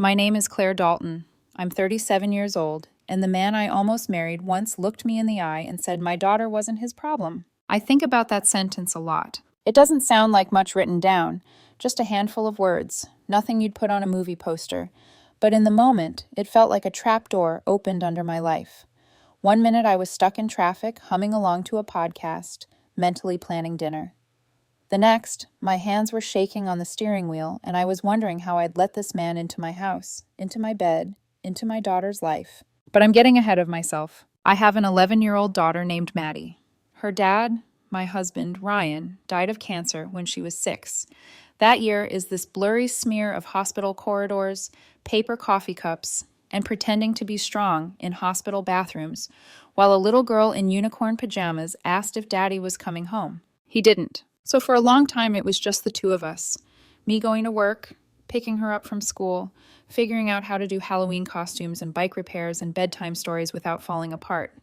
My name is Claire Dalton. I'm 37 years old, and the man I almost married once looked me in the eye and said my daughter wasn't his problem. I think about that sentence a lot. It doesn't sound like much written down, just a handful of words, nothing you'd put on a movie poster. But in the moment, it felt like a trap door opened under my life. One minute I was stuck in traffic, humming along to a podcast, mentally planning dinner. The next, my hands were shaking on the steering wheel, and I was wondering how I'd let this man into my house, into my bed, into my daughter's life. But I'm getting ahead of myself. I have an 11-year-old daughter named Maddie. Her dad, my husband, Ryan, died of cancer when she was 6. That year is this blurry smear of hospital corridors, paper coffee cups, and pretending to be strong in hospital bathrooms, while a little girl in unicorn pajamas asked if Daddy was coming home. He didn't. So for a long time, it was just the two of us. Me going to work, picking her up from school, figuring out how to do Halloween costumes and bike repairs and bedtime stories without falling apart.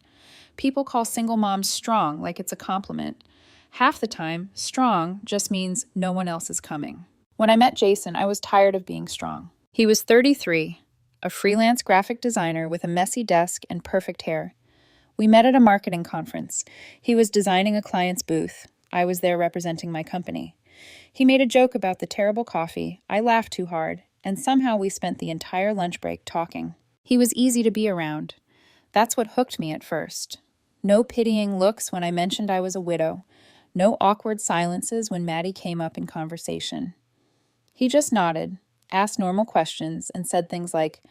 People call single moms strong like it's a compliment. Half the time, strong just means no one else is coming. When I met Jason, I was tired of being strong. He was 33, a freelance graphic designer with a messy desk and perfect hair. We met at a marketing conference. He was designing a client's booth. I was there representing my company. He made a joke about the terrible coffee. I laughed too hard, and somehow we spent the entire lunch break talking. He was easy to be around. That's what hooked me at first. No pitying looks when I mentioned I was a widow. No awkward silences when Maddie came up in conversation. He just nodded, asked normal questions, and said things like,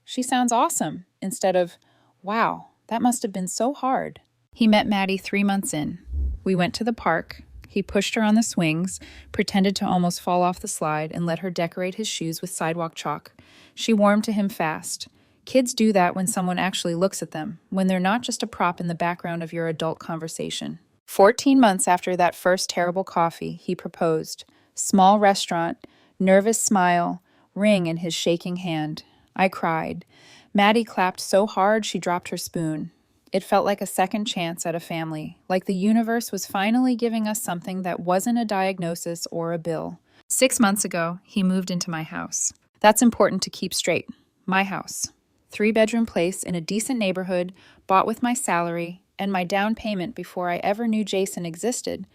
"She sounds awesome," instead of, "Wow, that must have been so hard." He met Maddie 3 months in. We went to the park. He pushed her on the swings, pretended to almost fall off the slide, and let her decorate his shoes with sidewalk chalk. She warmed to him fast. Kids do that when someone actually looks at them, when they're not just a prop in the background of your adult conversation. 14 months after that first terrible coffee, he proposed. Small restaurant, nervous smile, ring in his shaking hand. I cried. Maddie clapped so hard she dropped her spoon. It felt like a second chance at a family, like the universe was finally giving us something that wasn't a diagnosis or a bill. 6 months ago, he moved into my house. That's important to keep straight. My house. 3-bedroom place in a decent neighborhood, bought with my salary and my down payment before I ever knew Jason existed.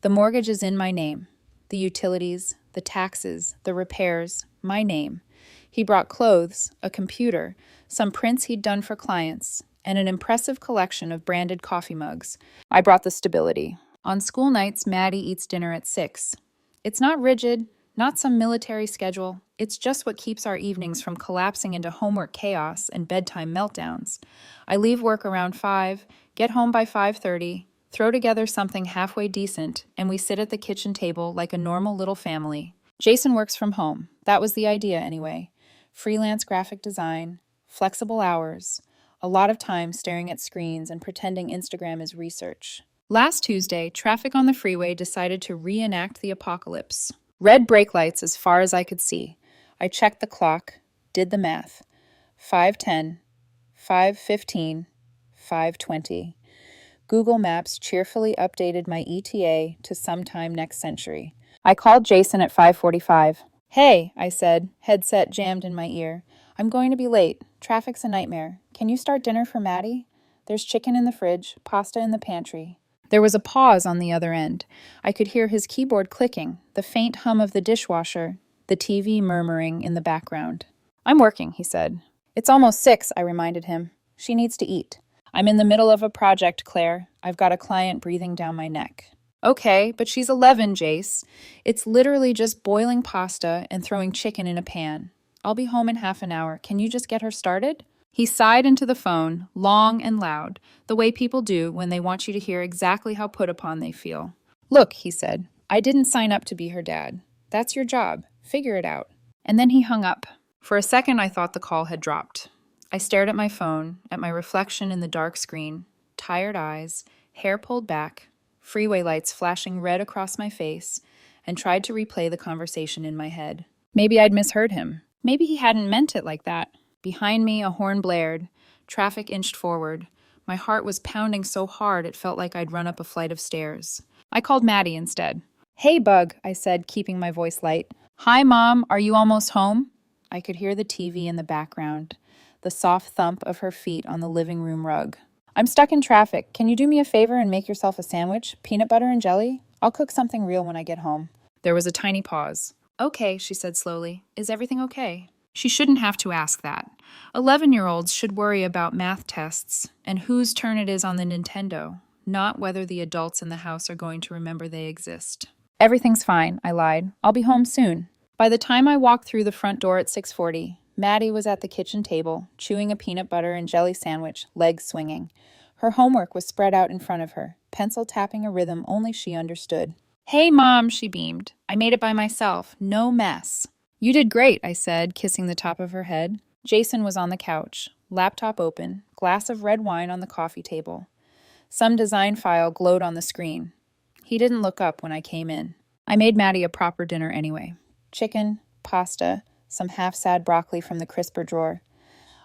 The mortgage is in my name. The utilities, the taxes, the repairs, my name. He brought clothes, a computer, some prints he'd done for clients, and an impressive collection of branded coffee mugs. I brought the stability. On school nights, Maddie eats dinner at 6. It's not rigid, not some military schedule. It's just what keeps our evenings from collapsing into homework chaos and bedtime meltdowns. I leave work around 5, get home by 5:30, throw together something halfway decent, and we sit at the kitchen table like a normal little family. Jason works from home. That was the idea anyway. Freelance graphic design, flexible hours, a lot of time staring at screens and pretending Instagram is research. Last Tuesday, traffic on the freeway decided to reenact the apocalypse. Red brake lights as far as I could see. I checked the clock, did the math. 5:10, 5:15, 5:20. Google Maps cheerfully updated my ETA to sometime next century. I called Jason at 5:45. "Hey," I said, headset jammed in my ear. "I'm going to be late. Traffic's a nightmare. Can you start dinner for Maddie? There's chicken in the fridge, pasta in the pantry." There was a pause on the other end. I could hear his keyboard clicking, the faint hum of the dishwasher, the TV murmuring in the background. "I'm working," he said. "It's almost 6, I reminded him. "She needs to eat." "I'm in the middle of a project, Claire. I've got a client breathing down my neck." "Okay, but she's 11, Jace. It's literally just boiling pasta and throwing chicken in a pan. I'll be home in half an hour. Can you just get her started?" He sighed into the phone, long and loud, the way people do when they want you to hear exactly how put upon they feel. "Look," he said, "I didn't sign up to be her dad. That's your job. Figure it out." And then he hung up. For a second, I thought the call had dropped. I stared at my phone, at my reflection in the dark screen, tired eyes, hair pulled back, freeway lights flashing red across my face, and tried to replay the conversation in my head. Maybe I'd misheard him. Maybe he hadn't meant it like that. Behind me, a horn blared. Traffic inched forward. My heart was pounding so hard it felt like I'd run up a flight of stairs. I called Maddie instead. "Hey, Bug," I said, keeping my voice light. "Hi, Mom. Are you almost home?" I could hear the TV in the background, the soft thump of her feet on the living room rug. I'm stuck in traffic. Can you do me a favor and make yourself a sandwich? Peanut butter and jelly? I'll cook something real when I get home. There was a tiny pause. Okay, she said slowly. Is everything okay? She shouldn't have to ask that. 11-year-olds should worry about math tests and whose turn it is on the Nintendo, not whether the adults in the house are going to remember they exist. Everything's fine, I lied. I'll be home soon. By the time I walked through the front door at 6:40, Maddie was at the kitchen table, chewing a peanut butter and jelly sandwich, legs swinging. Her homework was spread out in front of her, pencil tapping a rhythm only she understood. Hey, Mom, she beamed. I made it by myself. No mess. You did great, I said, kissing the top of her head. Jason was on the couch, laptop open, glass of red wine on the coffee table. Some design file glowed on the screen. He didn't look up when I came in. I made Maddie a proper dinner anyway. Chicken, pasta, some half-sad broccoli from the crisper drawer.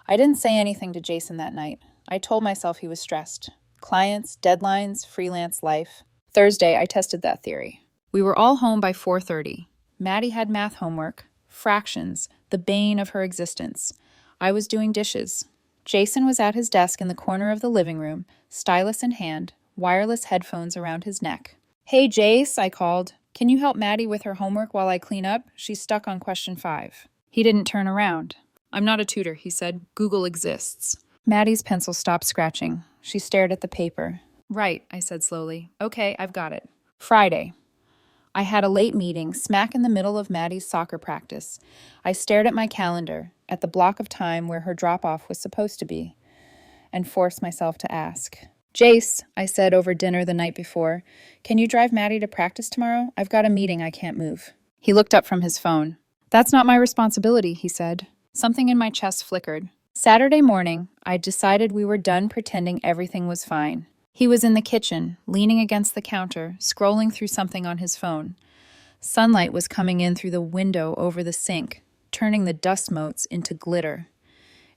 I didn't say anything to Jason that night. I told myself he was stressed. Clients, deadlines, freelance life. Thursday, I tested that theory. We were all home by 4:30. Maddie had math homework, fractions, the bane of her existence. I was doing dishes. Jason was at his desk in the corner of the living room, stylus in hand, wireless headphones around his neck. Hey, Jace, I called. Can you help Maddie with her homework while I clean up? She's stuck on question 5. He didn't turn around. I'm not a tutor, he said. Google exists. Maddie's pencil stopped scratching. She stared at the paper. Right, I said slowly. Okay, I've got it. Friday. I had a late meeting, smack in the middle of Maddie's soccer practice. I stared at my calendar, at the block of time where her drop-off was supposed to be, and forced myself to ask. Jace, I said over dinner the night before, can you drive Maddie to practice tomorrow? I've got a meeting I can't move. He looked up from his phone. That's not my responsibility, he said. Something in my chest flickered. Saturday morning, I decided we were done pretending everything was fine. He was in the kitchen, leaning against the counter, scrolling through something on his phone. Sunlight was coming in through the window over the sink, turning the dust motes into glitter.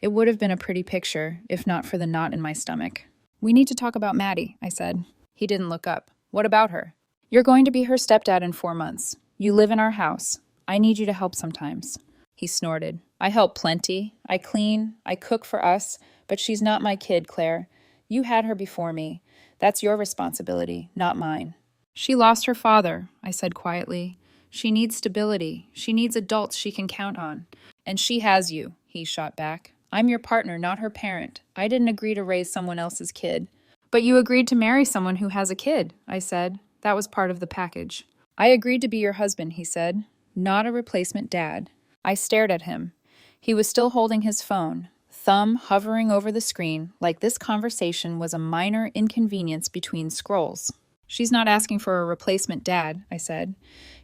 It would have been a pretty picture, if not for the knot in my stomach. We need to talk about Maddie, I said. He didn't look up. What about her? You're going to be her stepdad in 4 months. You live in our house. I need you to help sometimes. He snorted. I help plenty. I clean. I cook for us. But she's not my kid, Claire. You had her before me. That's your responsibility, not mine. She lost her father, I said quietly. She needs stability. She needs adults she can count on. And she has you, he shot back. I'm your partner, not her parent. I didn't agree to raise someone else's kid. But you agreed to marry someone who has a kid, I said. That was part of the package. I agreed to be your husband, he said. Not a replacement dad. I stared at him. He was still holding his phone, thumb hovering over the screen like this conversation was a minor inconvenience between scrolls. She's not asking for a replacement dad, I said.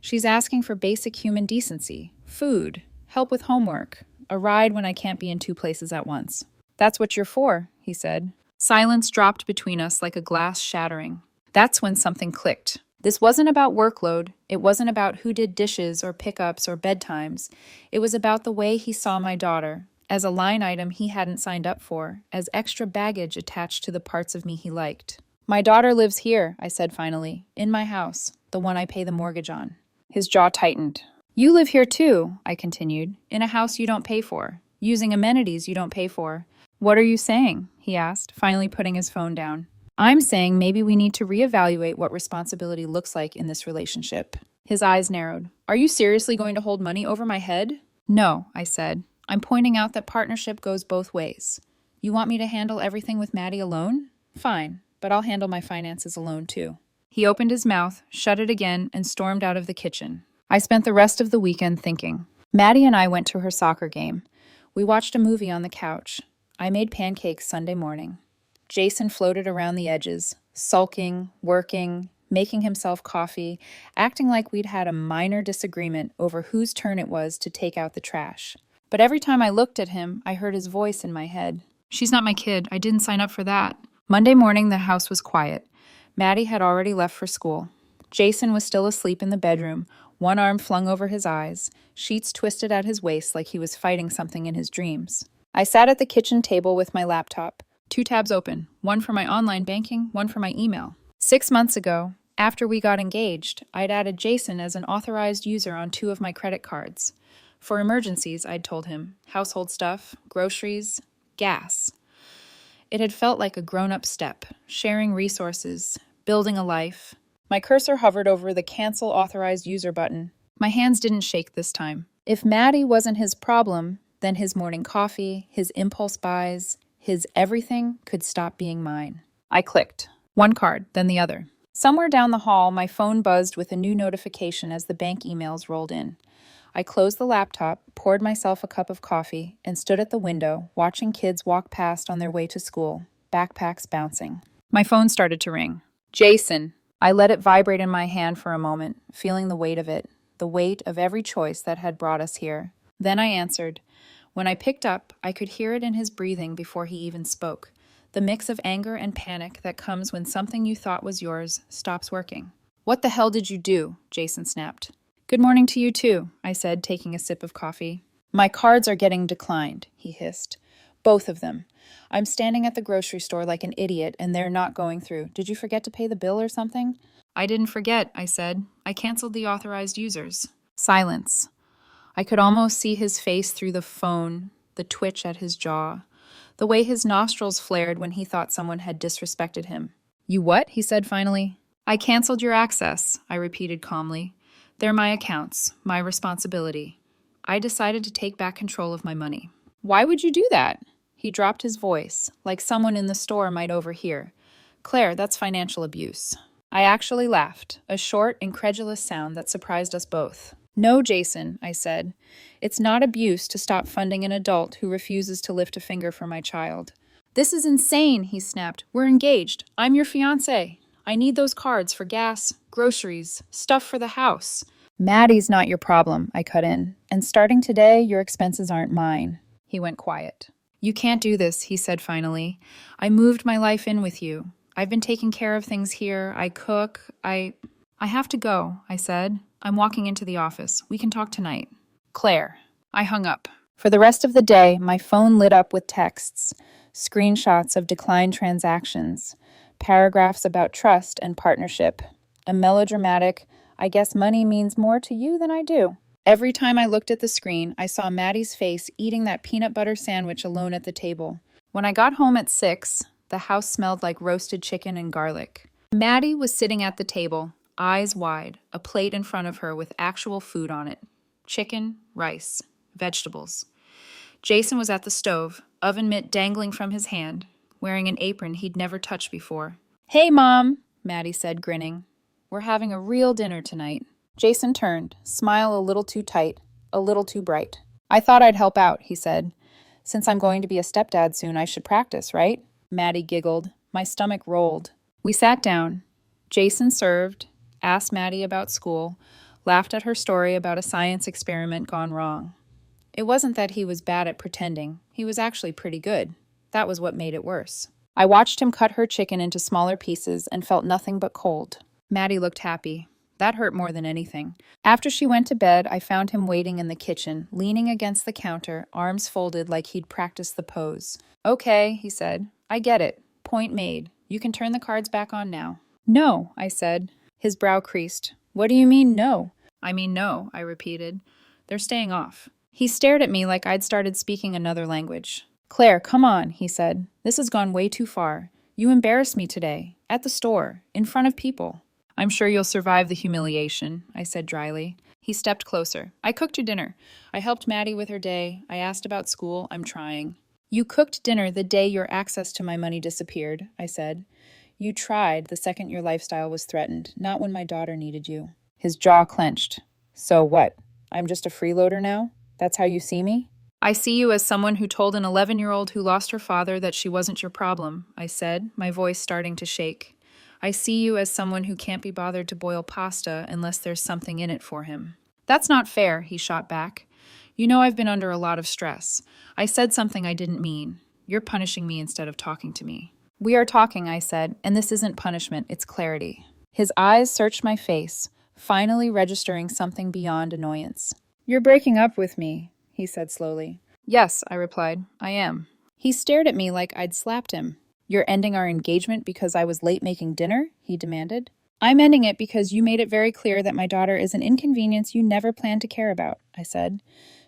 She's asking for basic human decency, food, help with homework, a ride when I can't be in 2 places at once. That's what you're for, he said. Silence dropped between us like a glass shattering. That's when something clicked. This wasn't about workload. It wasn't about who did dishes or pickups or bedtimes. It was about the way he saw my daughter, as a line item he hadn't signed up for, as extra baggage attached to the parts of me he liked. My daughter lives here, I said finally, in my house, the one I pay the mortgage on. His jaw tightened. You live here too, I continued, in a house you don't pay for, using amenities you don't pay for. What are you saying? He asked, finally putting his phone down. I'm saying maybe we need to reevaluate what responsibility looks like in this relationship. His eyes narrowed. Are you seriously going to hold money over my head? No, I said. I'm pointing out that partnership goes both ways. You want me to handle everything with Maddie alone? Fine, but I'll handle my finances alone too. He opened his mouth, shut it again, and stormed out of the kitchen. I spent the rest of the weekend thinking. Maddie and I went to her soccer game. We watched a movie on the couch. I made pancakes Sunday morning. Jason floated around the edges, sulking, working, making himself coffee, acting like we'd had a minor disagreement over whose turn it was to take out the trash. But every time I looked at him, I heard his voice in my head. She's not my kid. I didn't sign up for that. Monday morning, the house was quiet. Maddie had already left for school. Jason was still asleep in the bedroom, one arm flung over his eyes, sheets twisted at his waist like he was fighting something in his dreams. I sat at the kitchen table with my laptop. 2 tabs open, one for my online banking, one for my email. 6 months ago, after we got engaged, I'd added Jason as an authorized user on 2 of my credit cards. For emergencies, I'd told him. Household stuff, groceries, gas. It had felt like a grown-up step, sharing resources, building a life. My cursor hovered over the Cancel Authorized User button. My hands didn't shake this time. If Maddie wasn't his problem, then his morning coffee, his impulse buys, his everything could stop being mine. I clicked. One card, then the other. Somewhere down the hall, my phone buzzed with a new notification as the bank emails rolled in. I closed the laptop, poured myself a cup of coffee, and stood at the window, watching kids walk past on their way to school, backpacks bouncing. My phone started to ring. Jason. I let it vibrate in my hand for a moment, feeling the weight of it, the weight of every choice that had brought us here. Then I answered. When I picked up, I could hear it in his breathing before he even spoke. The mix of anger and panic that comes when something you thought was yours stops working. What the hell did you do? Jason snapped. Good morning to you too, I said, taking a sip of coffee. My cards are getting declined, he hissed. Both of them. I'm standing at the grocery store like an idiot and they're not going through. Did you forget to pay the bill or something? I didn't forget, I said. I canceled the authorized users. Silence. I could almost see his face through the phone, the twitch at his jaw, the way his nostrils flared when he thought someone had disrespected him. You what? He said finally. I canceled your access, I repeated calmly. They're my accounts, my responsibility. I decided to take back control of my money. Why would you do that? He dropped his voice, like someone in the store might overhear. Claire, that's financial abuse. I actually laughed, a short, incredulous sound that surprised us both. No, Jason, I said. It's not abuse to stop funding an adult who refuses to lift a finger for my child. This is insane, he snapped. We're engaged. I'm your fiancé. I need those cards for gas, groceries, stuff for the house. Maddie's not your problem, I cut in. And starting today, your expenses aren't mine. He went quiet. You can't do this, he said finally. I moved my life in with you. I've been taking care of things here. I cook. I have to go, I said. I'm walking into the office. We can talk tonight. Claire. I hung up. For the rest of the day, my phone lit up with texts, screenshots of declined transactions, paragraphs about trust and partnership, a melodramatic, I guess money means more to you than I do. Every time I looked at the screen, I saw Maddie's face eating that peanut butter sandwich alone at the table. When I got home at 6, the house smelled like roasted chicken and garlic. Maddie was sitting at the table, eyes wide, a plate in front of her with actual food on it. Chicken, rice, vegetables. Jason was at the stove, oven mitt dangling from his hand, wearing an apron he'd never touched before. Hey, Mom, Maddie said, grinning. We're having a real dinner tonight. Jason turned, smile a little too tight, a little too bright. I thought I'd help out, he said. Since I'm going to be a stepdad soon, I should practice, right? Maddie giggled. My stomach rolled. We sat down. Jason served, asked Maddie about school, laughed at her story about a science experiment gone wrong. It wasn't that he was bad at pretending. He was actually pretty good. That was what made it worse. I watched him cut her chicken into smaller pieces and felt nothing but cold. Maddie looked happy. That hurt more than anything. After she went to bed, I found him waiting in the kitchen, leaning against the counter, arms folded like he'd practiced the pose. Okay, he said. I get it. Point made. You can turn the cards back on now. No, I said. His brow creased. What do you mean, no? I mean, no, I repeated. They're staying off. He stared at me like I'd started speaking another language. Claire, come on, he said. This has gone way too far. You embarrassed me today. At the store. In front of people. I'm sure you'll survive the humiliation, I said dryly. He stepped closer. I cooked your dinner. I helped Maddie with her day. I asked about school. I'm trying. You cooked dinner the day your access to my money disappeared, I said. You tried the second your lifestyle was threatened, not when my daughter needed you. His jaw clenched. So what? I'm just a freeloader now? That's how you see me? I see you as someone who told an 11-year-old who lost her father that she wasn't your problem, I said, my voice starting to shake. I see you as someone who can't be bothered to boil pasta unless there's something in it for him. That's not fair, he shot back. You know I've been under a lot of stress. I said something I didn't mean. You're punishing me instead of talking to me. We are talking, I said, and this isn't punishment, it's clarity. His eyes searched my face, finally registering something beyond annoyance. You're breaking up with me, he said slowly. Yes, I replied, I am. He stared at me like I'd slapped him. You're ending our engagement because I was late making dinner? He demanded. I'm ending it because you made it very clear that my daughter is an inconvenience you never planned to care about, I said.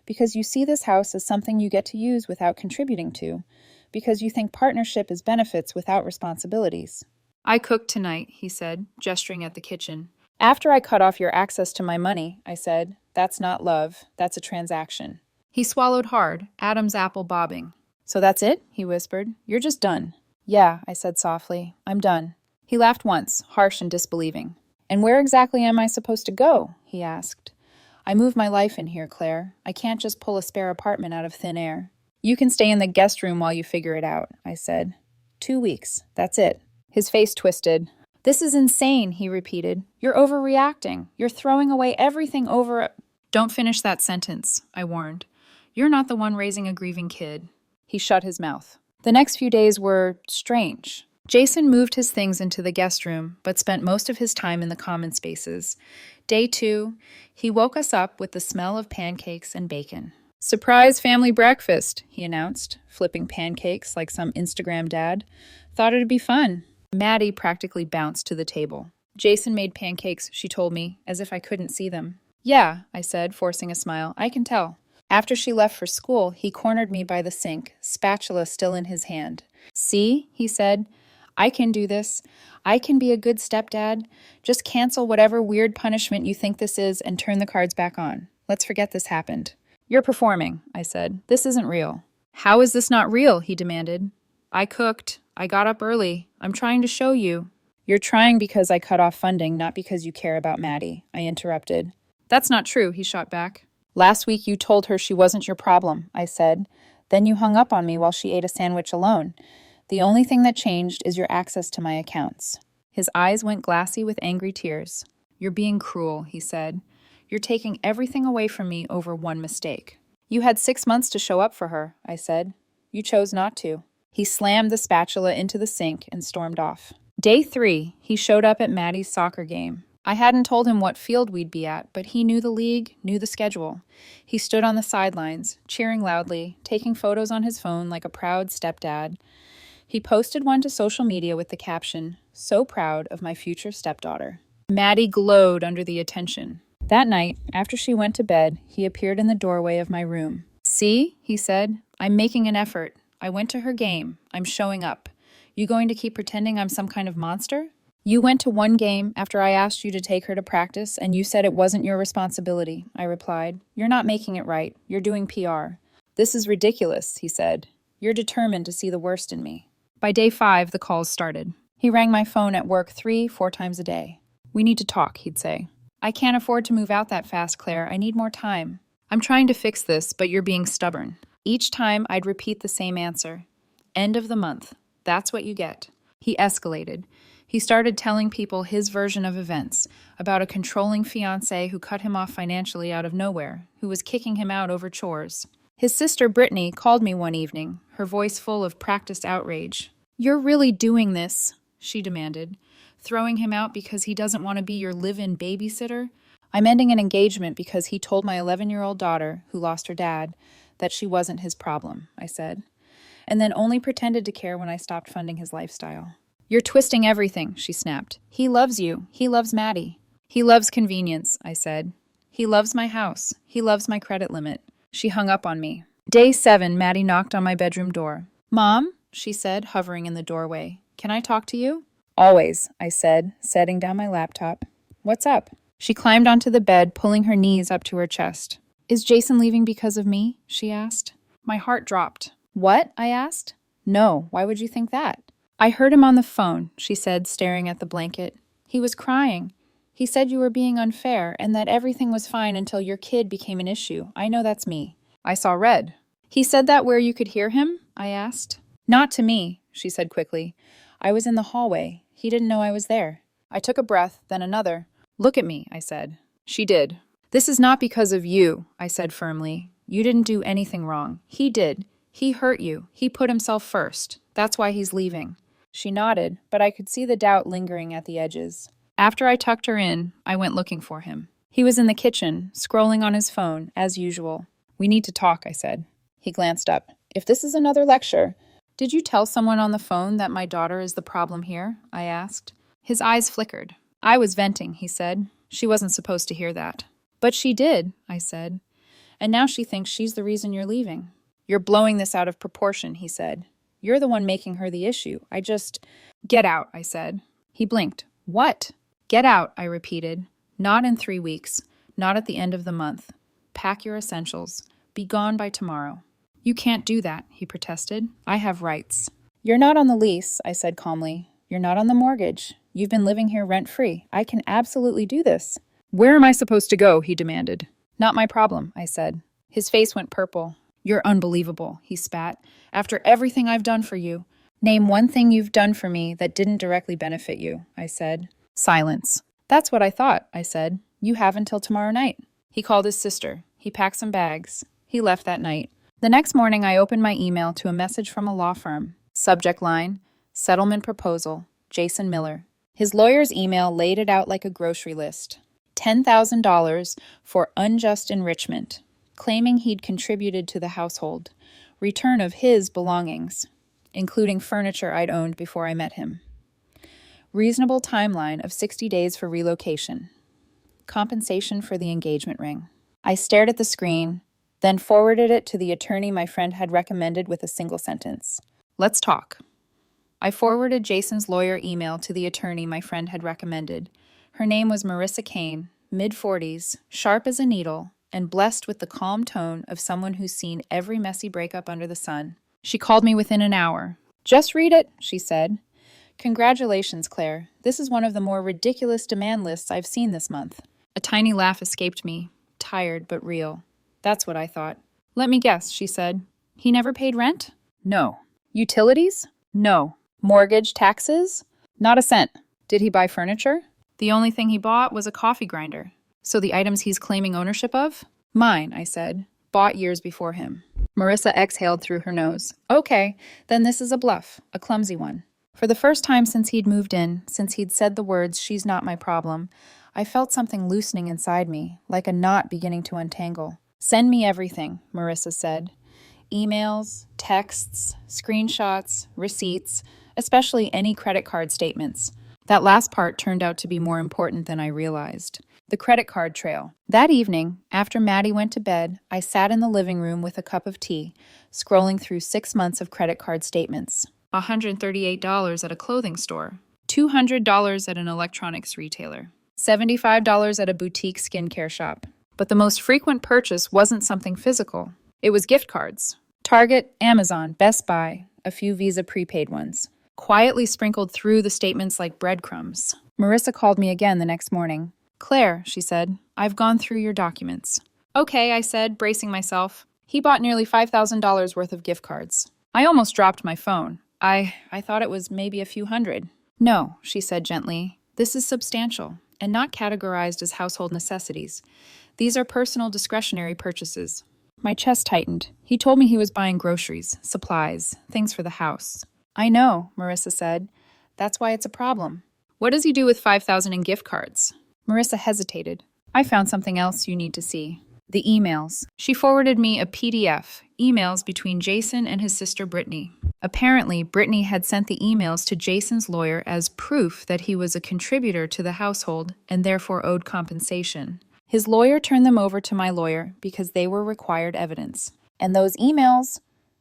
Because you see this house as something you get to use without contributing to. Because you think partnership is benefits without responsibilities. I cooked tonight, he said, gesturing at the kitchen. After I cut off your access to my money, I said, that's not love, that's a transaction. He swallowed hard, Adam's apple bobbing. So that's it? He whispered. You're just done. Yeah, I said softly. I'm done. He laughed once, harsh and disbelieving. And where exactly am I supposed to go? He asked. I move my life in here, Claire. I can't just pull a spare apartment out of thin air. You can stay in the guest room while you figure it out, I said. 2 weeks. That's it. His face twisted. This is insane, he repeated. You're overreacting. You're throwing away everything over... Don't finish that sentence, I warned. You're not the one raising a grieving kid. He shut his mouth. The next few days were strange. Jason moved his things into the guest room, but spent most of his time in the common spaces. Day 2, he woke us up with the smell of pancakes and bacon. Surprise family breakfast, he announced, flipping pancakes like some Instagram dad. Thought it'd be fun. Maddie practically bounced to the table. Jason made pancakes, she told me, as if I couldn't see them. Yeah, I said, forcing a smile. I can tell. After she left for school, he cornered me by the sink, spatula still in his hand. See, he said, I can do this. I can be a good stepdad. Just cancel whatever weird punishment you think this is and turn the cards back on. Let's forget this happened. You're performing, I said. This isn't real. How is this not real? He demanded. I cooked. I got up early. I'm trying to show you. You're trying because I cut off funding, not because you care about Maddie, I interrupted. That's not true, he shot back. Last week you told her she wasn't your problem, I said. Then you hung up on me while she ate a sandwich alone. The only thing that changed is your access to my accounts. His eyes went glassy with angry tears. You're being cruel, he said. You're taking everything away from me over one mistake. You had 6 months to show up for her, I said. You chose not to. He slammed the spatula into the sink and stormed off. Day 3, he showed up at Maddie's soccer game. I hadn't told him what field we'd be at, but he knew the league, knew the schedule. He stood on the sidelines, cheering loudly, taking photos on his phone like a proud stepdad. He posted one to social media with the caption, "So proud of my future stepdaughter." Maddie glowed under the attention. That night, after she went to bed, he appeared in the doorway of my room. See, he said, I'm making an effort. I went to her game. I'm showing up. You going to keep pretending I'm some kind of monster? You went to one game after I asked you to take her to practice, and you said it wasn't your responsibility, I replied. You're not making it right. You're doing PR. This is ridiculous, he said. You're determined to see the worst in me. By day 5, the calls started. He rang my phone at work 3-4 times a day. We need to talk, he'd say. I can't afford to move out that fast, Claire. I need more time. I'm trying to fix this, but you're being stubborn. Each time, I'd repeat the same answer. End of the month. That's what you get. He escalated. He started telling people his version of events, about a controlling fiancé who cut him off financially out of nowhere, who was kicking him out over chores. His sister Brittany called me one evening, her voice full of practiced outrage. You're really doing this, she demanded. Throwing him out because he doesn't want to be your live-in babysitter? I'm ending an engagement because he told my 11-year-old daughter, who lost her dad, that she wasn't his problem, I said, and then only pretended to care when I stopped funding his lifestyle. You're twisting everything, she snapped. He loves you. He loves Maddie. He loves convenience, I said. He loves my house. He loves my credit limit. She hung up on me. Day 7, Maddie knocked on my bedroom door. Mom, she said, hovering in the doorway. Can I talk to you? Always, I said, setting down my laptop. What's up? She climbed onto the bed, pulling her knees up to her chest. Is Jason leaving because of me? She asked. My heart dropped. What? I asked. No, why would you think that? I heard him on the phone, she said, staring at the blanket. He was crying. He said you were being unfair and that everything was fine until your kid became an issue. I know that's me. I saw red. He said that where you could hear him? I asked. Not to me, she said quickly. I was in the hallway. He didn't know I was there. I took a breath, then another. Look at me, I said. She did. This is not because of you, I said firmly. You didn't do anything wrong. He did. He hurt you. He put himself first. That's why he's leaving. She nodded, but I could see the doubt lingering at the edges. After I tucked her in, I went looking for him. He was in the kitchen, scrolling on his phone, as usual. We need to talk, I said. He glanced up. If this is another lecture... Did you tell someone on the phone that my daughter is the problem here? I asked. His eyes flickered. I was venting, he said. She wasn't supposed to hear that. But she did, I said. And now she thinks she's the reason you're leaving. You're blowing this out of proportion, he said. You're the one making her the issue. Get out, I said. He blinked. What? Get out, I repeated. Not in 3 weeks. Not at the end of the month. Pack your essentials. Be gone by tomorrow. You can't do that, he protested. I have rights. You're not on the lease, I said calmly. You're not on the mortgage. You've been living here rent-free. I can absolutely do this. Where am I supposed to go? He demanded. Not my problem, I said. His face went purple. You're unbelievable, he spat. After everything I've done for you. Name one thing you've done for me that didn't directly benefit you, I said. Silence. That's what I thought, I said. You have until tomorrow night. He called his sister. He packed some bags. He left that night. The next morning, I opened my email to a message from a law firm. Subject line, settlement proposal, Jason Miller. His lawyer's email laid it out like a grocery list. $10,000 for unjust enrichment, claiming he'd contributed to the household. Return of his belongings, including furniture I'd owned before I met him. Reasonable timeline of 60 days for relocation. Compensation for the engagement ring. I stared at the screen, then forwarded it to the attorney my friend had recommended with a single sentence. Let's talk. I forwarded Jason's lawyer email to the attorney my friend had recommended. Her name was Marissa Kane, mid-40s, sharp as a needle, and blessed with the calm tone of someone who's seen every messy breakup under the sun. She called me within an hour. Just read it, she said. Congratulations, Claire. This is one of the more ridiculous demand lists I've seen this month. A tiny laugh escaped me, tired but real. That's what I thought. Let me guess, she said. He never paid rent? No. Utilities? No. Mortgage, taxes? Not a cent. Did he buy furniture? The only thing he bought was a coffee grinder. So the items he's claiming ownership of? Mine, I said. Bought years before him. Marissa exhaled through her nose. Okay, then this is a bluff, a clumsy one. For the first time since he'd moved in, since he'd said the words, "She's not my problem," I felt something loosening inside me, like a knot beginning to untangle. Send me everything, Marissa said. Emails, texts, screenshots, receipts, especially any credit card statements. That last part turned out to be more important than I realized. The credit card trail. That evening, after Maddie went to bed, I sat in the living room with a cup of tea, scrolling through 6 months of credit card statements. $138 at a clothing store, $200 at an electronics retailer, $75 at a boutique skincare shop. But the most frequent purchase wasn't something physical. It was gift cards. Target, Amazon, Best Buy, a few Visa prepaid ones. Quietly sprinkled through the statements like breadcrumbs. Marissa called me again the next morning. Claire, she said, I've gone through your documents. Okay, I said, bracing myself. He bought nearly $5,000 worth of gift cards. I almost dropped my phone. I thought it was maybe a few hundred. No, she said gently. This is substantial and not categorized as household necessities. These are personal discretionary purchases. My chest tightened. He told me he was buying groceries, supplies, things for the house. I know, Marissa said. That's why it's a problem. What does he do with $5,000 in gift cards? Marissa hesitated. I found something else you need to see. The emails. She forwarded me a PDF, emails between Jason and his sister Brittany. Apparently, Brittany had sent the emails to Jason's lawyer as proof that he was a contributor to the household and therefore owed compensation. His lawyer turned them over to my lawyer because they were required evidence. And those emails,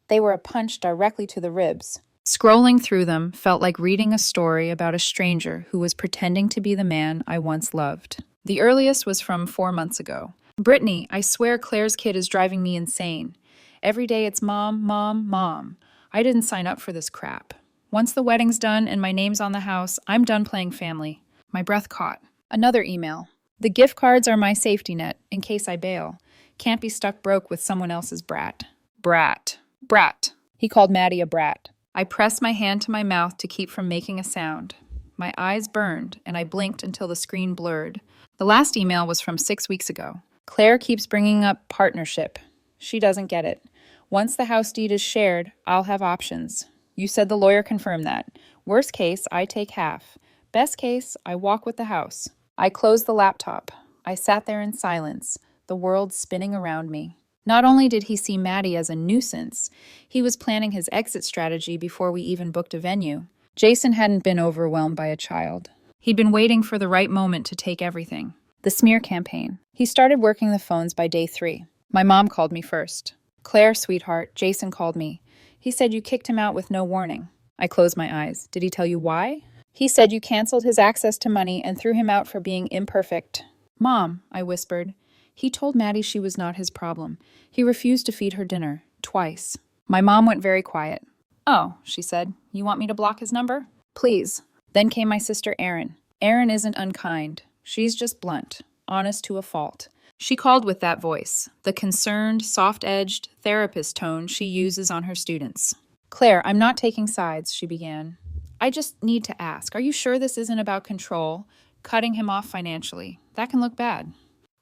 they were a punch directly to the ribs. Scrolling through them felt like reading a story about a stranger who was pretending to be the man I once loved. The earliest was from 4 months ago. Brittany, I swear Claire's kid is driving me insane. Every day it's mom, mom, mom. I didn't sign up for this crap. Once the wedding's done and my name's on the house, I'm done playing family. My breath caught. Another email. The gift cards are my safety net, in case I bail. Can't be stuck broke with someone else's brat. Brat. Brat. He called Maddie a brat. I pressed my hand to my mouth to keep from making a sound. My eyes burned, and I blinked until the screen blurred. The last email was from 6 weeks ago. Claire keeps bringing up partnership. She doesn't get it. Once the house deed is shared, I'll have options. You said the lawyer confirmed that. Worst case, I take half. Best case, I walk with the house. I closed the laptop. I sat there in silence, the world spinning around me. Not only did he see Maddie as a nuisance, he was planning his exit strategy before we even booked a venue. Jason hadn't been overwhelmed by a child. He'd been waiting for the right moment to take everything. The smear campaign. He started working the phones by day 3. My mom called me first. Claire, sweetheart, Jason called me. He said you kicked him out with no warning. I closed my eyes. Did he tell you why? He said you canceled his access to money and threw him out for being imperfect. Mom, I whispered. He told Maddie she was not his problem. He refused to feed her dinner. Twice. My mom went very quiet. Oh, she said. You want me to block his number? Please. Then came my sister Erin. Erin isn't unkind. She's just blunt, honest to a fault. She called with that voice, the concerned, soft-edged, therapist tone she uses on her students. Claire, I'm not taking sides, she began. I just need to ask, are you sure this isn't about control, cutting him off financially? That can look bad.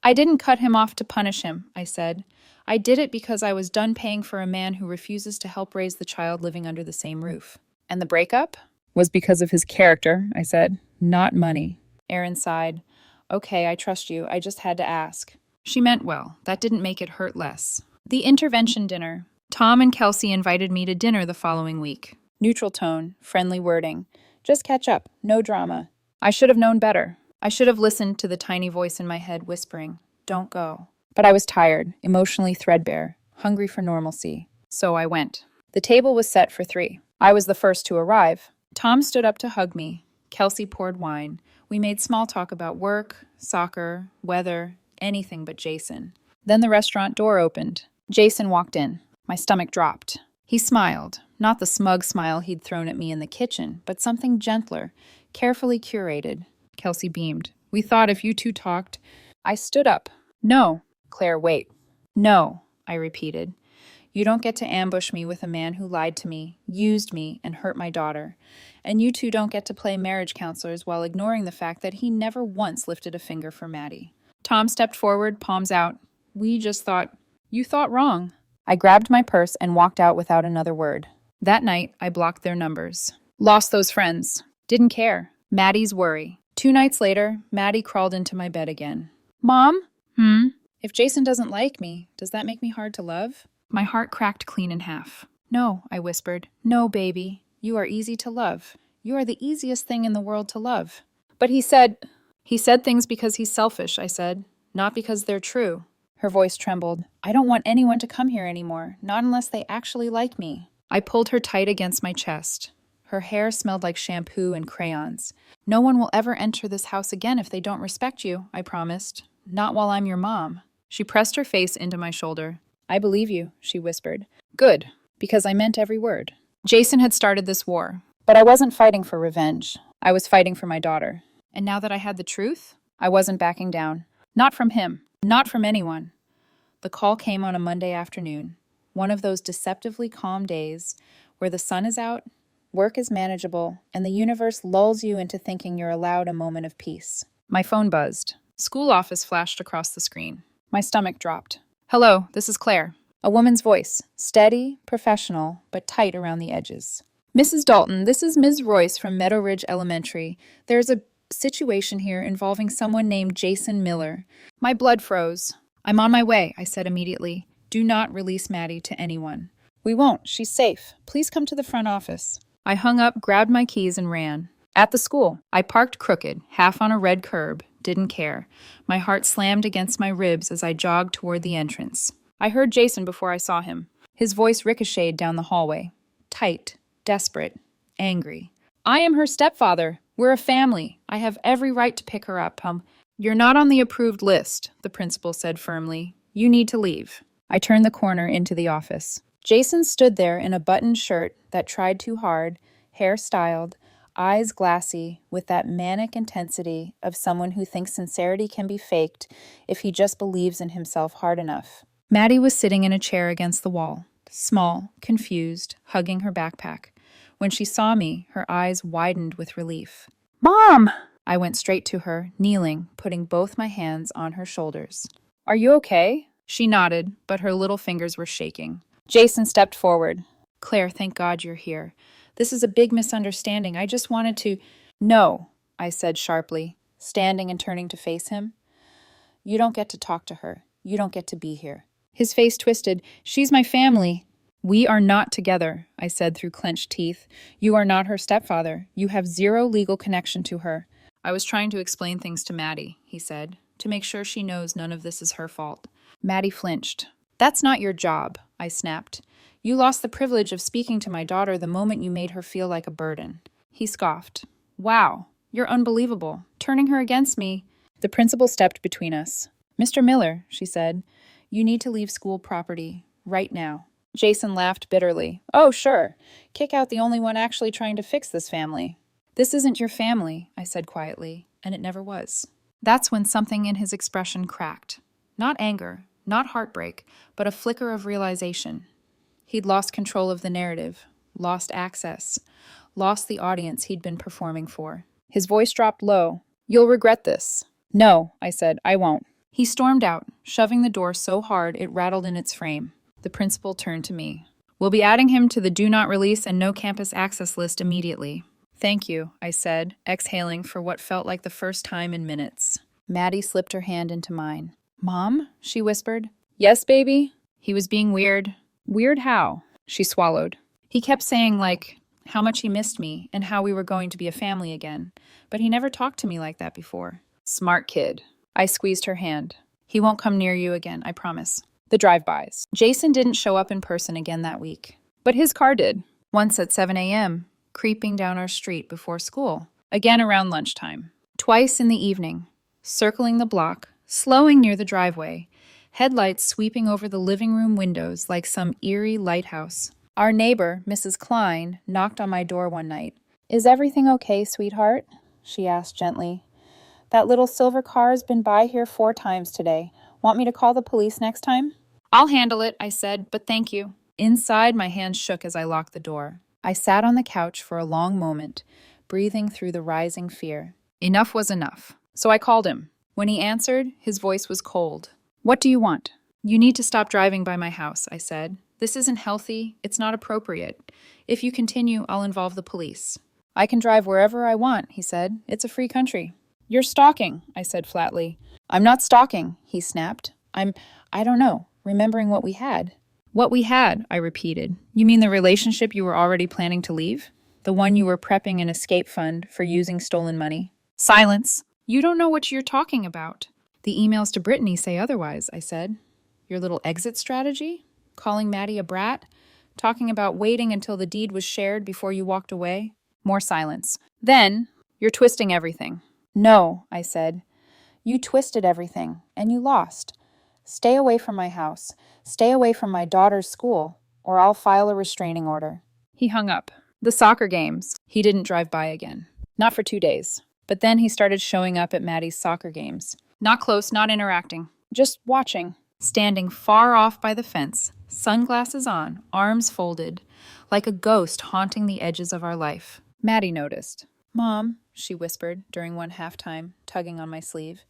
I didn't cut him off to punish him, I said. I did it because I was done paying for a man who refuses to help raise the child living under the same roof. And the breakup? Was because of his character, I said, not money. Erin sighed. Okay, I trust you. I just had to ask. She meant well. That didn't make it hurt less. The intervention dinner. Tom and Kelsey invited me to dinner the following week. Neutral tone, friendly wording. Just catch up, no drama. I should have known better. I should have listened to the tiny voice in my head whispering, don't go. But I was tired, emotionally threadbare, hungry for normalcy. So I went. The table was set for 3. I was the first to arrive. Tom stood up to hug me. Kelsey poured wine. We made small talk about work, soccer, weather, anything but Jason. Then the restaurant door opened. Jason walked in. My stomach dropped. He smiled, not the smug smile he'd thrown at me in the kitchen, but something gentler, carefully curated. Kelsey beamed. We thought if you two talked. I stood up. No. Claire, wait. No, I repeated. You don't get to ambush me with a man who lied to me, used me, and hurt my daughter. And you two don't get to play marriage counselors while ignoring the fact that he never once lifted a finger for Maddie. Tom stepped forward, palms out. We just thought, you thought wrong. I grabbed my purse and walked out without another word. That night, I blocked their numbers. Lost those friends. Didn't care. Maddie's worry. 2 nights later, Maddie crawled into my bed again. Mom? If Jason doesn't like me, does that make me hard to love? My heart cracked clean in half. No, I whispered. No, baby. You are easy to love. You are the easiest thing in the world to love. But he said things because he's selfish, I said, not because they're true. Her voice trembled. I don't want anyone to come here anymore, not unless they actually like me. I pulled her tight against my chest. Her hair smelled like shampoo and crayons. No one will ever enter this house again if they don't respect you, I promised. Not while I'm your mom. She pressed her face into my shoulder. I believe you, she whispered. Good, because I meant every word. Jason had started this war, but I wasn't fighting for revenge. I was fighting for my daughter. And now that I had the truth, I wasn't backing down. Not from him, not from anyone. The call came on a Monday afternoon, one of those deceptively calm days where the sun is out, work is manageable, and the universe lulls you into thinking you're allowed a moment of peace. My phone buzzed. School office flashed across the screen. My stomach dropped. Hello, this is Claire. A woman's voice, steady, professional, but tight around the edges. Mrs. Dalton, this is Ms. Royce from Meadow Ridge Elementary. There's a situation here involving someone named Jason Miller. My blood froze. I'm on my way, I said immediately. Do not release Maddie to anyone. We won't. She's safe. Please come to the front office. I hung up, grabbed my keys, and ran. At the school, I parked crooked, half on a red curb. Didn't care. My heart slammed against my ribs as I jogged toward the entrance. I heard Jason before I saw him. His voice ricocheted down the hallway. Tight, desperate, angry. I am her stepfather. We're a family. I have every right to pick her up. You're not on the approved list, the principal said firmly. You need to leave. I turned the corner into the office. Jason stood there in a buttoned shirt that tried too hard, hair styled, eyes glassy, with that manic intensity of someone who thinks sincerity can be faked if he just believes in himself hard enough. Maddie was sitting in a chair against the wall, small, confused, hugging her backpack. When she saw me, her eyes widened with relief. Mom! I went straight to her, kneeling, putting both my hands on her shoulders. Are you okay? She nodded, but her little fingers were shaking. Jason stepped forward. Claire, thank God you're here. This is a big misunderstanding. I just wanted to... No, I said sharply, standing and turning to face him. You don't get to talk to her. You don't get to be here. His face twisted. She's my family. We are not together, I said through clenched teeth. You are not her stepfather. You have zero legal connection to her. I was trying to explain things to Maddie, he said, to make sure she knows none of this is her fault. Maddie flinched, That's not your job, I snapped. You lost the privilege of speaking to my daughter the moment you made her feel like a burden. He scoffed. Wow, you're unbelievable. Turning her against me. The principal stepped between us. Mr. Miller, she said, you need to leave school property right now. Jason laughed bitterly. Oh, sure. Kick out the only one actually trying to fix this family. This isn't your family, I said quietly, and it never was. That's when something in his expression cracked. Not anger, not heartbreak, but a flicker of realization. He'd lost control of the narrative, lost access, lost the audience he'd been performing for. His voice dropped low. You'll regret this. No, I said, I won't. He stormed out, shoving the door so hard it rattled in its frame. The principal turned to me. We'll be adding him to the do not release and no campus access list immediately. Thank you, I said, exhaling for what felt like the first time in minutes. Maddie slipped her hand into mine. Mom? She whispered. Yes, baby? He was being weird. Weird how? She swallowed. He kept saying, how much he missed me and how we were going to be a family again. But he never talked to me like that before. Smart kid. I squeezed her hand. He won't come near you again, I promise. The drive-bys. Jason didn't show up in person again that week. But his car did. Once at 7 a.m., creeping down our street before school. Again around lunchtime. Twice in the evening. Circling the block, slowing near the driveway, headlights sweeping over the living room windows like some eerie lighthouse. Our neighbor, Mrs. Klein, knocked on my door one night. Is everything okay, sweetheart? She asked gently. That little silver car's been by here 4 times today. Want me to call the police next time? I'll handle it, I said, but thank you. Inside, my hands shook as I locked the door. I sat on the couch for a long moment, breathing through the rising fear. Enough was enough. So I called him. When he answered, his voice was cold. What do you want? You need to stop driving by my house, I said. This isn't healthy. It's not appropriate. If you continue, I'll involve the police. I can drive wherever I want, he said. It's a free country. You're stalking, I said flatly. I'm not stalking, he snapped. I don't know, remembering what we had. What we had, I repeated. You mean the relationship you were already planning to leave? The one you were prepping an escape fund for using stolen money? Silence. You don't know what you're talking about. The emails to Brittany say otherwise, I said. Your little exit strategy? Calling Maddie a brat? Talking about waiting until the deed was shared before you walked away? More silence. Then, you're twisting everything. No, I said. You twisted everything, and you lost. Stay away from my house. Stay away from my daughter's school, or I'll file a restraining order. He hung up. The soccer games. He didn't drive by again. Not for 2 days. But then he started showing up at Maddie's soccer games. Not close, not interacting. Just watching. Standing far off by the fence, sunglasses on, arms folded, like a ghost haunting the edges of our life. Maddie noticed. Mom, she whispered during one halftime, tugging on my sleeve.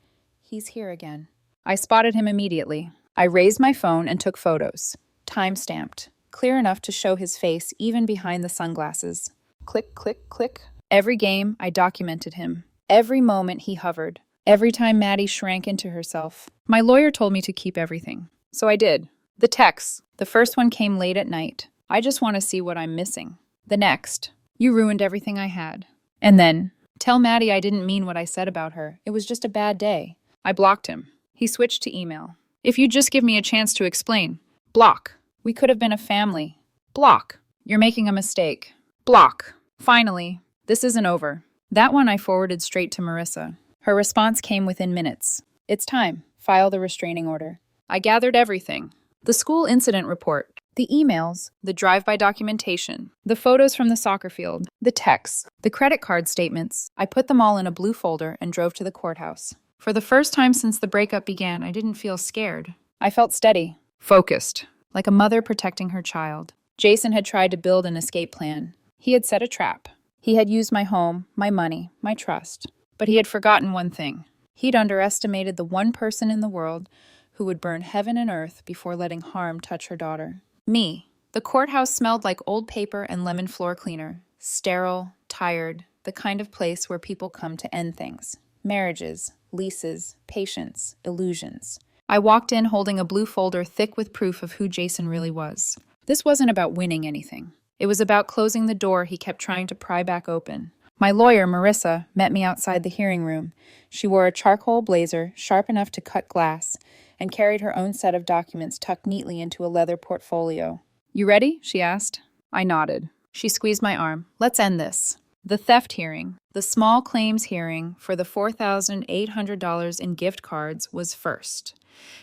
He's here again. I spotted him immediately. I raised my phone and took photos. Time-stamped. Clear enough to show his face even behind the sunglasses. Click, click, click. Every game, I documented him. Every moment he hovered. Every time Maddie shrank into herself. My lawyer told me to keep everything. So I did. The texts. The first one came late at night. I just want to see what I'm missing. The next. You ruined everything I had. And then, tell Maddie I didn't mean what I said about her. It was just a bad day. I blocked him. He switched to email. If you'd just give me a chance to explain. Block. We could have been a family. Block. You're making a mistake. Block. Finally. This isn't over. That one I forwarded straight to Marissa. Her response came within minutes. It's time. File the restraining order. I gathered everything. The school incident report, the emails, the drive-by documentation, the photos from the soccer field, the texts, the credit card statements. I put them all in a blue folder and drove to the courthouse. For the first time since the breakup began, I didn't feel scared. I felt steady, focused, like a mother protecting her child. Jason had tried to build an escape plan. He had set a trap. He had used my home, my money, my trust. But he had forgotten one thing. He'd underestimated the one person in the world who would burn heaven and earth before letting harm touch her daughter. Me. The courthouse smelled like old paper and lemon floor cleaner. Sterile, tired, the kind of place where people come to end things. Marriages, leases, patience, illusions. I walked in holding a blue folder thick with proof of who Jason really was. This wasn't about winning anything. It was about closing the door he kept trying to pry back open. My lawyer, Marissa, met me outside the hearing room. She wore a charcoal blazer, sharp enough to cut glass, and carried her own set of documents tucked neatly into a leather portfolio. "You ready?" she asked. I nodded. She squeezed my arm. "Let's end this." The theft hearing, the small claims hearing for the $4,800 in gift cards, was first.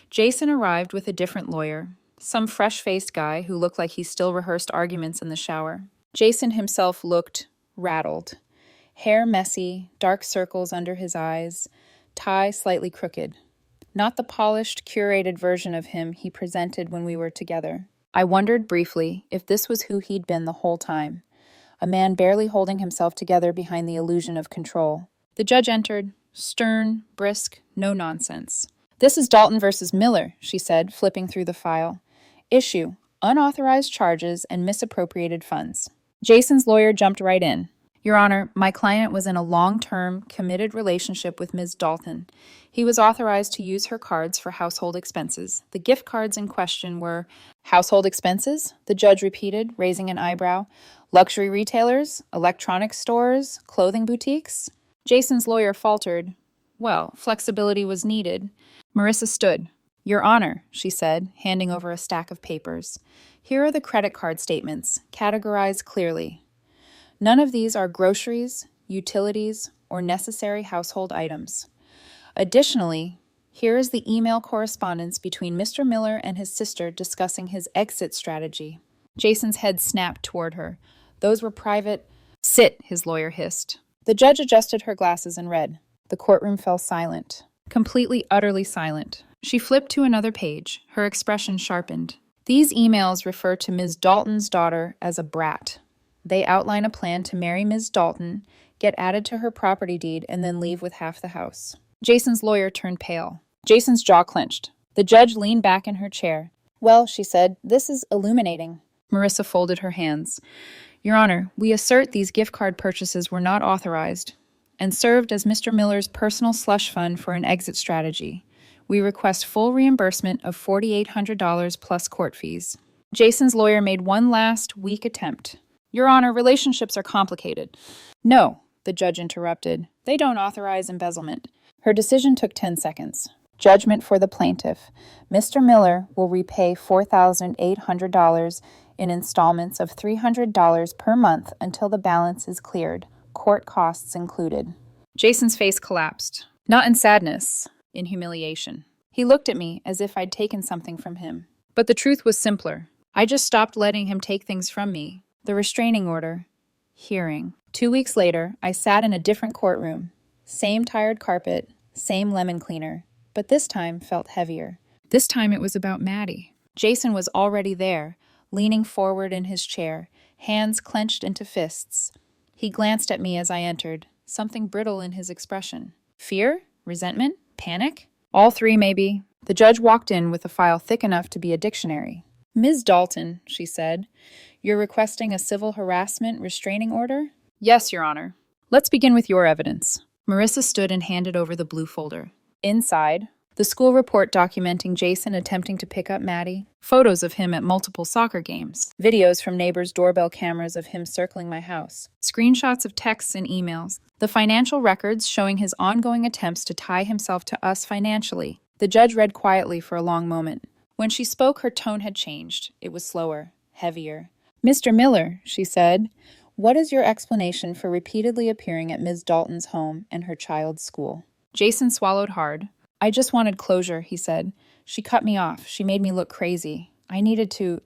Jason arrived with a different lawyer, some fresh-faced guy who looked like he still rehearsed arguments in the shower. Jason himself looked rattled. Hair messy, dark circles under his eyes, tie slightly crooked. Not the polished, curated version of him he presented when we were together. I wondered briefly if this was who he'd been the whole time, a man barely holding himself together behind the illusion of control. The judge entered, stern, brisk, no nonsense. "This is Dalton versus Miller," she said, flipping through the file. "Issue: unauthorized charges and misappropriated funds." Jason's lawyer jumped right in. "Your Honor, my client was in a long-term, committed relationship with Ms. Dalton. He was authorized to use her cards for household expenses. The gift cards in question were—" "Household expenses?" the judge repeated, raising an eyebrow. "Luxury retailers? Electronics stores? Clothing boutiques?" Jason's lawyer faltered. Well, flexibility was needed. Marissa stood. "Your Honor," she said, handing over a stack of papers. "Here are the credit card statements, categorized clearly. None of these are groceries, utilities, or necessary household items. Additionally, here is the email correspondence between Mr. Miller and his sister discussing his exit strategy." Jason's head snapped toward her. "Those were private—" "Sit," his lawyer hissed. The judge adjusted her glasses and read. The courtroom fell silent. Completely, utterly silent. She flipped to another page. Her expression sharpened. "These emails refer to Ms. Dalton's daughter as a brat. They outline a plan to marry Ms. Dalton, get added to her property deed, and then leave with half the house." Jason's lawyer turned pale. Jason's jaw clenched. The judge leaned back in her chair. "Well," she said, "this is illuminating." Marissa folded her hands. "Your Honor, we assert these gift card purchases were not authorized and served as Mr. Miller's personal slush fund for an exit strategy. We request full reimbursement of $4,800 plus court fees." Jason's lawyer made one last, weak attempt. "Your Honor, relationships are complicated." "No," the judge interrupted. "They don't authorize embezzlement." Her decision took 10 seconds. Judgment for the plaintiff. Mr. Miller will repay $4,800 in installments of $300 per month until the balance is cleared, court costs included. Jason's face collapsed. Not in sadness, in humiliation. He looked at me as if I'd taken something from him. But the truth was simpler. I just stopped letting him take things from me. The restraining order. Hearing. 2 weeks later, I sat in a different courtroom. Same tired carpet, same lemon cleaner, but this time felt heavier. This time it was about Maddie. Jason was already there, leaning forward in his chair, hands clenched into fists. He glanced at me as I entered, something brittle in his expression. Fear? Resentment? Panic? All three, maybe. The judge walked in with a file thick enough to be a dictionary. "Ms. Dalton," she said, "you're requesting a civil harassment restraining order?" "Yes, Your Honor." "Let's begin with your evidence." Marissa stood and handed over the blue folder. Inside, the school report documenting Jason attempting to pick up Maddie, photos of him at multiple soccer games, videos from neighbors' doorbell cameras of him circling my house, screenshots of texts and emails, the financial records showing his ongoing attempts to tie himself to us financially. The judge read quietly for a long moment. When she spoke, her tone had changed. It was slower, heavier. "Mr. Miller," she said, "what is your explanation for repeatedly appearing at Ms. Dalton's home and her child's school?" Jason swallowed hard. "I just wanted closure," he said. "She cut me off. She made me look crazy. I needed to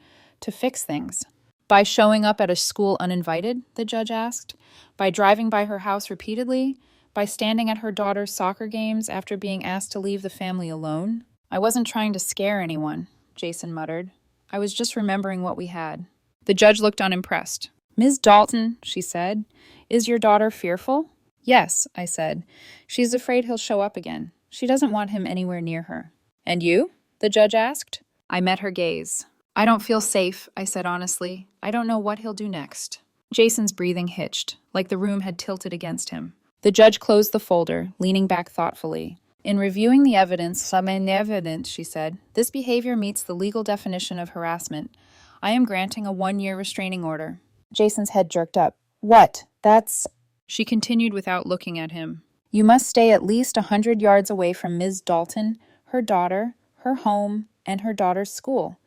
fix things." "By showing up at a school uninvited?" the judge asked. "By driving by her house repeatedly? By standing at her daughter's soccer games after being asked to leave the family alone?" "I wasn't trying to scare anyone," Jason muttered. "I was just remembering what we had." The judge looked unimpressed. "Ms. Dalton," she said, "is your daughter fearful?" "Yes," I said. "She's afraid he'll show up again. She doesn't want him anywhere near her." "And you?" the judge asked. I met her gaze. "I don't feel safe," I said honestly. "I don't know what he'll do next." Jason's breathing hitched, like the room had tilted against him. The judge closed the folder, leaning back thoughtfully. "In reviewing the evidence, she said, this behavior meets the legal definition of harassment. I am granting a 1-year restraining order." Jason's head jerked up. "What? That's—" She continued without looking at him. "You must stay at least 100 yards away from Ms. Dalton, her daughter, her home, and her daughter's school.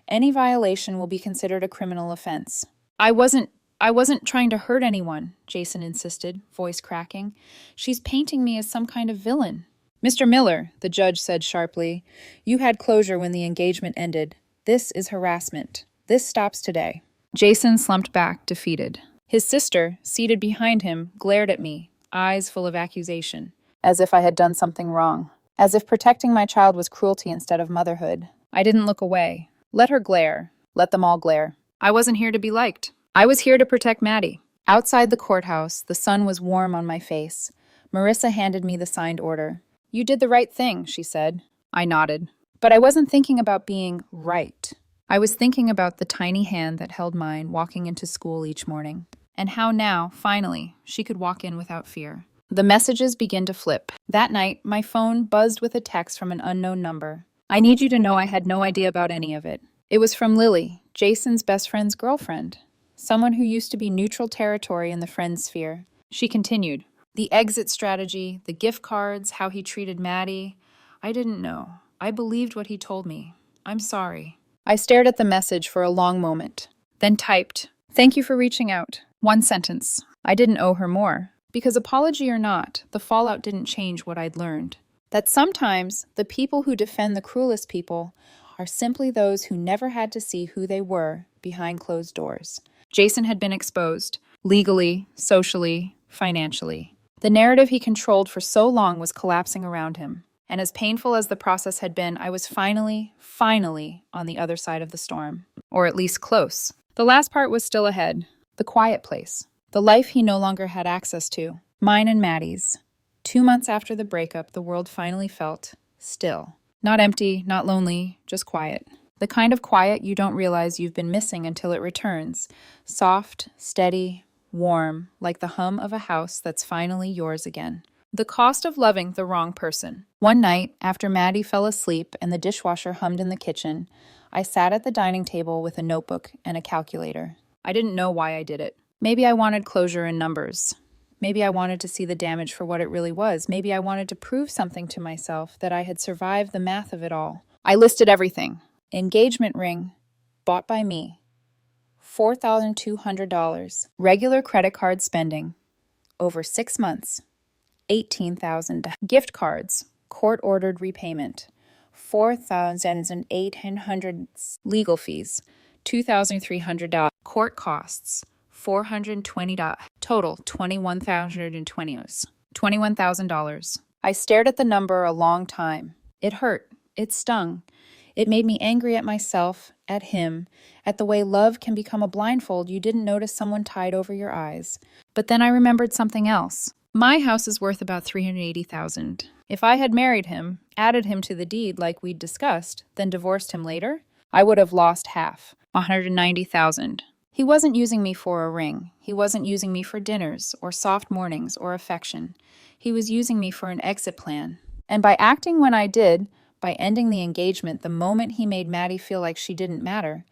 Any violation will be considered a criminal offense. I wasn't trying to hurt anyone, Jason insisted, voice cracking. She's painting me as some kind of villain. Mr. Miller, the judge said sharply, you had closure when the engagement ended. This is harassment. This stops today. Jason slumped back, defeated. His sister, seated behind him, glared at me, eyes full of accusation, as if I had done something wrong, as if protecting my child was cruelty instead of motherhood. I didn't look away. Let her glare. Let them all glare. I wasn't here to be liked. I was here to protect Maddie. Outside the courthouse, the sun was warm on my face. Marissa handed me the signed order. You did the right thing, she said. I nodded. But I wasn't thinking about being right. I was thinking about the tiny hand that held mine walking into school each morning, and how now, finally, she could walk in without fear. The messages began to flip. That night, my phone buzzed with a text from an unknown number. I need you to know I had no idea about any of it. It was from Lily, Jason's best friend's girlfriend, someone who used to be neutral territory in the friend sphere. She continued. The exit strategy, the gift cards, how he treated Maddie. I didn't know. I believed what he told me. I'm sorry. I stared at the message for a long moment, then typed, thank you for reaching out. One sentence. I didn't owe her more, because apology or not, the fallout didn't change what I'd learned. That sometimes the people who defend the cruelest people are simply those who never had to see who they were behind closed doors. Jason had been exposed, legally, socially, financially. The narrative he controlled for so long was collapsing around him. And as painful as the process had been, I was finally on the other side of the storm. Or at least close. The last part was still ahead. The quiet place. The life he no longer had access to. Mine and Maddie's. 2 months after the breakup, the world finally felt still. Not empty, not lonely, just quiet. The kind of quiet you don't realize you've been missing until it returns. Soft, steady, warm, like the hum of a house that's finally yours again. The cost of loving the wrong person. One night, after Maddie fell asleep and the dishwasher hummed in the kitchen, I sat at the dining table with a notebook and a calculator. I didn't know why I did it. Maybe I wanted closure in numbers. Maybe I wanted to see the damage for what it really was. Maybe I wanted to prove something to myself, that I had survived the math of it all. I listed everything. Engagement ring, bought by me. $4,200. Regular credit card spending, over 6 months. $18,000. Gift cards, court-ordered repayment. $4,800. Legal fees, $2,300. Court costs, $420. Total, $21,020. I stared at the number a long time. It hurt. It stung. It made me angry at myself, at him, at the way love can become a blindfold you didn't notice someone tied over your eyes. But then I remembered something else. My house is worth about $380,000. If I had married him, added him to the deed like we'd discussed, then divorced him later, I would have lost half, $190,000. He wasn't using me for a ring. He wasn't using me for dinners or soft mornings or affection. He was using me for an exit plan. And by acting when I did, by ending the engagement the moment he made Maddie feel like she didn't matter,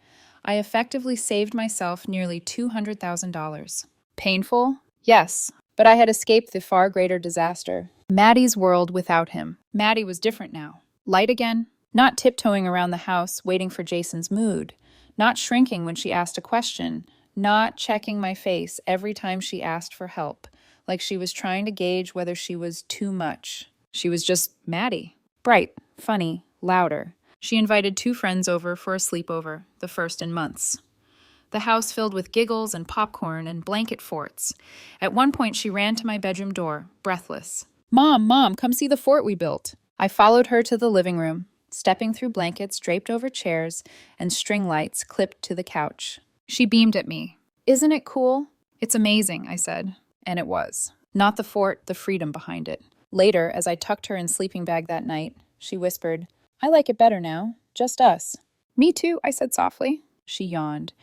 I effectively saved myself nearly $200,000. Painful? Yes, but I had escaped the far greater disaster. Maddie's world without him. Maddie was different now. Light again, not tiptoeing around the house waiting for Jason's mood, not shrinking when she asked a question, not checking my face every time she asked for help, like she was trying to gauge whether she was too much. She was just Maddie. Bright, funny, louder. She invited 2 friends over for a sleepover, the first in months. The house filled with giggles and popcorn and blanket forts. At one point, she ran to my bedroom door, breathless. Mom, come see the fort we built. I followed her to the living room, stepping through blankets draped over chairs and string lights clipped to the couch. She beamed at me. Isn't it cool? It's amazing, I said. And it was. Not the fort, the freedom behind it. Later, as I tucked her in sleeping bag that night, she whispered, I like it better now. Just us. Me too, I said softly. She yawned.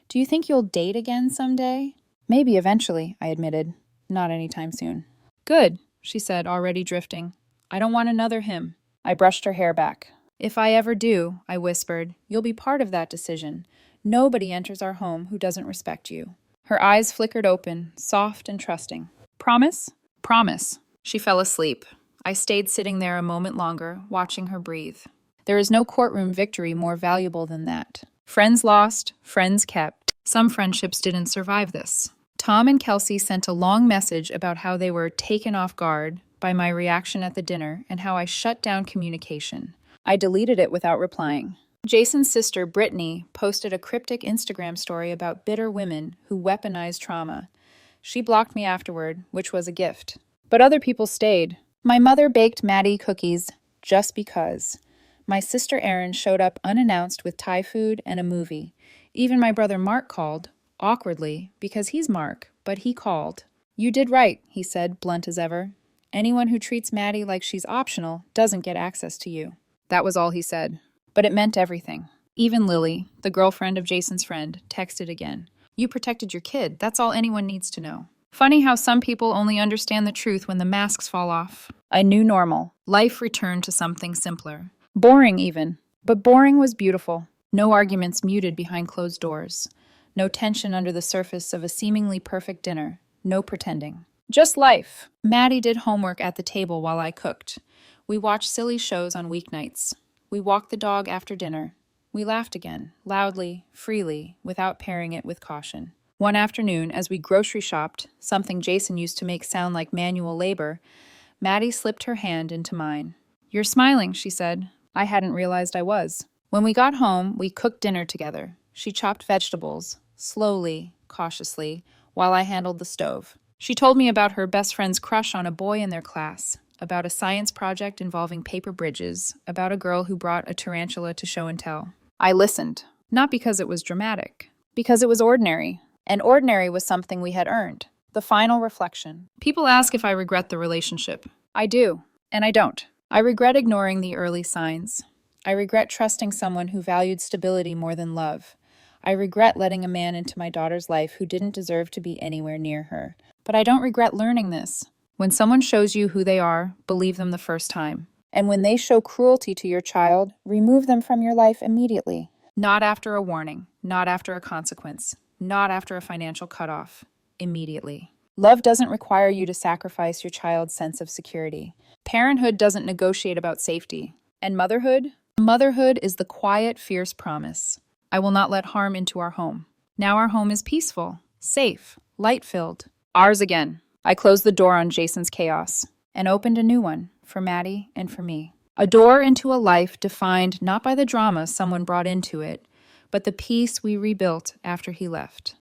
Do you think you'll date again someday? Maybe eventually, I admitted. Not anytime soon. Good, she said, already drifting. I don't want another him. I brushed her hair back. If I ever do, I whispered, you'll be part of that decision. Nobody enters our home who doesn't respect you. Her eyes flickered open, soft and trusting. Promise? Promise. She fell asleep. I stayed sitting there a moment longer, watching her breathe. There is no courtroom victory more valuable than that. Friends lost, friends kept. Some friendships didn't survive this. Tom and Kelsey sent a long message about how they were taken off guard by my reaction at the dinner and how I shut down communication. I deleted it without replying. Jason's sister, Brittany, posted a cryptic Instagram story about bitter women who weaponize trauma. She blocked me afterward, which was a gift. But other people stayed. My mother baked Maddie cookies just because. My sister Erin showed up unannounced with Thai food and a movie. Even my brother Mark called, awkwardly, because he's Mark, but he called. You did right, he said, blunt as ever. Anyone who treats Maddie like she's optional doesn't get access to you. That was all he said. But it meant everything. Even Lily, the girlfriend of Jason's friend, texted again. You protected your kid. That's all anyone needs to know. Funny how some people only understand the truth when the masks fall off. A new normal. Life returned to something simpler. Boring even. But boring was beautiful. No arguments muted behind closed doors. No tension under the surface of a seemingly perfect dinner. No pretending. Just life. Maddie did homework at the table while I cooked. We watched silly shows on weeknights. We walked the dog after dinner. We laughed again, loudly, freely, without pairing it with caution. One afternoon, as we grocery shopped, something Jason used to make sound like manual labor, Maddie slipped her hand into mine. You're smiling, she said. I hadn't realized I was. When we got home, we cooked dinner together. She chopped vegetables, slowly, cautiously, while I handled the stove. She told me about her best friend's crush on a boy in their class, about a science project involving paper bridges, about a girl who brought a tarantula to show and tell. I listened, not because it was dramatic, because it was ordinary. And ordinary was something we had earned. The final reflection. People ask if I regret the relationship. I do, and I don't. I regret ignoring the early signs. I regret trusting someone who valued stability more than love. I regret letting a man into my daughter's life who didn't deserve to be anywhere near her. But I don't regret learning this. When someone shows you who they are, believe them the first time. And when they show cruelty to your child, remove them from your life immediately. Not after a warning, not after a consequence, not after a financial cutoff. Immediately. Love doesn't require you to sacrifice your child's sense of security. Parenthood doesn't negotiate about safety. And motherhood? Motherhood is the quiet, fierce promise. I will not let harm into our home. Now our home is peaceful, safe, light-filled. Ours again. I closed the door on Jason's chaos and opened a new one for Maddie and for me. A door into a life defined not by the drama someone brought into it, but the peace we rebuilt after he left.